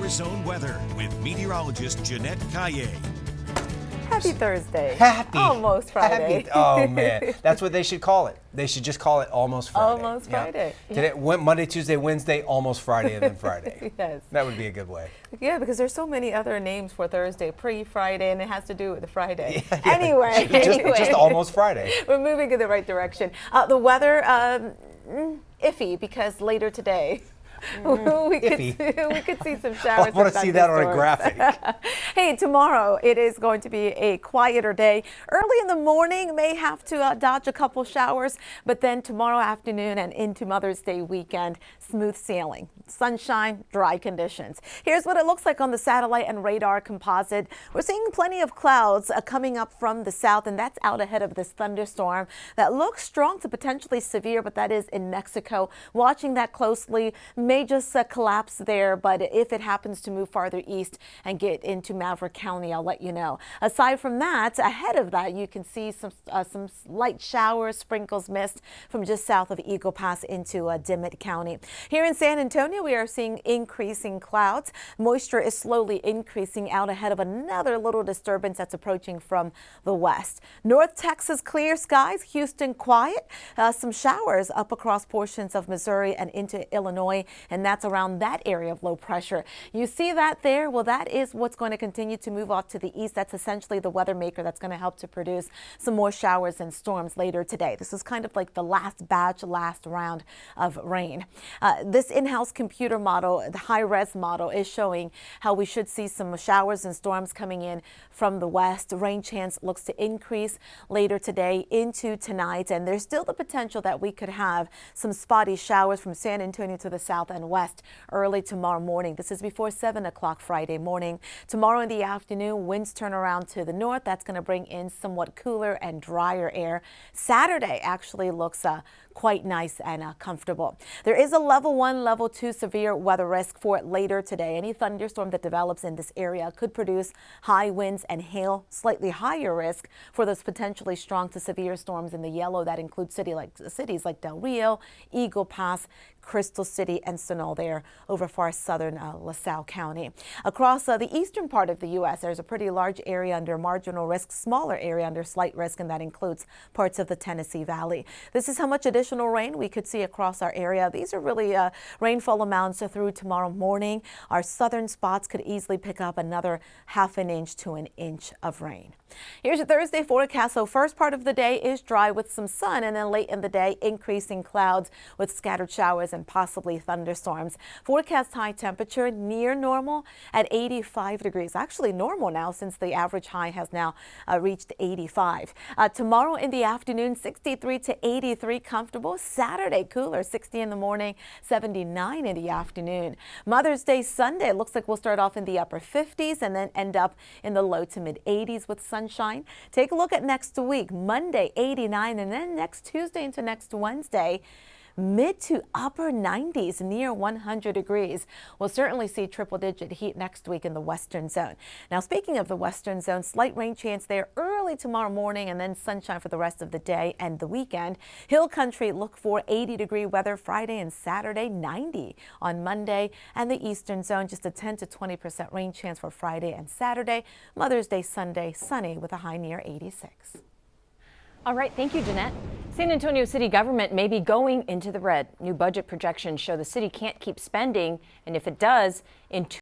Power Zone weather with meteorologist Jeanette Caillet. Happy Thursday. Happy. Almost Friday. Happy. Oh, man. That's what they should call it. They should just call it Almost Friday. Almost Friday. Yeah. Today, Monday, Tuesday, Wednesday, Almost Friday, and then Friday. Yes. That would be a good way. Yeah, because there's so many other names for Thursday, pre-Friday, and it has to do with the Friday. Yeah, yeah. Anyway. Just Almost Friday. We're moving in the right direction. The weather, iffy, because later today, we could see some showers. I want to see that on a graphic. Hey, tomorrow it is going to be a quieter day. Early in the morning, may have to dodge a couple showers, but then tomorrow afternoon and into Mother's Day weekend, smooth sailing. Sunshine, dry conditions. Here's what it looks like on the satellite and radar composite. We're seeing plenty of clouds coming up from the south, and that's out ahead of this thunderstorm that looks strong to potentially severe, but that is in Mexico. Watching that closely. May just collapse there, but if it happens to move farther east and get into Maverick County, I'll let you know. Aside from that, ahead of that, you can see some light showers, sprinkles, mist from just south of Eagle Pass into Dimmitt County. Here in San Antonio, we are seeing increasing clouds. Moisture is slowly increasing out ahead of another little disturbance that's approaching from the west. North Texas, clear skies. Houston, quiet. Some showers up across portions of Missouri and into Illinois, and that's around that area of low pressure. You see that there? Well, that is what's going to continue to move off to the east. That's essentially the weather maker that's going to help to produce some more showers and storms later today. This is kind of like the last batch, last round of rain. This in-house computer model, the high-res model, is showing how we should see some showers and storms coming in from the west. Rain chance looks to increase later today into tonight, and there's still the potential that we could have some spotty showers from San Antonio to the south and west early tomorrow morning. This is before 7 o'clock Friday morning. Tomorrow in the afternoon, winds turn around to the north. That's going to bring in somewhat cooler and drier air. Saturday actually looks quite nice and comfortable. There is a level 1, level 2 severe weather risk for later today. Any thunderstorm that develops in this area could produce high winds and hail, slightly higher risk for those potentially strong to severe storms in the yellow. That includes cities like Del Rio, Eagle Pass, Crystal City, and Sunol there over far southern LaSalle County. Across the eastern part of the U.S., there's a pretty large area under marginal risk, smaller area under slight risk, and that includes parts of the Tennessee Valley. This is how much additional rain we could see across our area. These are really rainfall amounts through tomorrow morning. Our southern spots could easily pick up another ½ an inch to an inch of rain. Here's your Thursday forecast. So first part of the day is dry with some sun, and then late in the day, increasing clouds with scattered showers and possibly thunderstorms. Forecast high temperature near normal at 85 degrees. Actually normal now, since the average high has now reached 85. Tomorrow in the afternoon, 63 to 83, comfortable. Saturday, cooler, 60 in the morning, 79 in the afternoon. Mother's Day Sunday, looks like we'll start off in the upper 50s and then end up in the low to mid 80s with sunshine. Take a look at next week. Monday, 89, and then next Tuesday into next Wednesday, mid to upper 90s, near 100 degrees. We'll certainly see triple-digit heat next week in the western zone. Now, speaking of the western zone, slight rain chance there early tomorrow morning, and then sunshine for the rest of the day and the weekend. Hill country, look for 80-degree weather Friday and Saturday, 90 on Monday, and the eastern zone, just a 10 to 20% rain chance for Friday and Saturday. Mother's Day Sunday, sunny with a high near 86. All right, thank you, Jeanette. San Antonio city government may be going into the red. New budget projections show the city can't keep spending, and if it does, in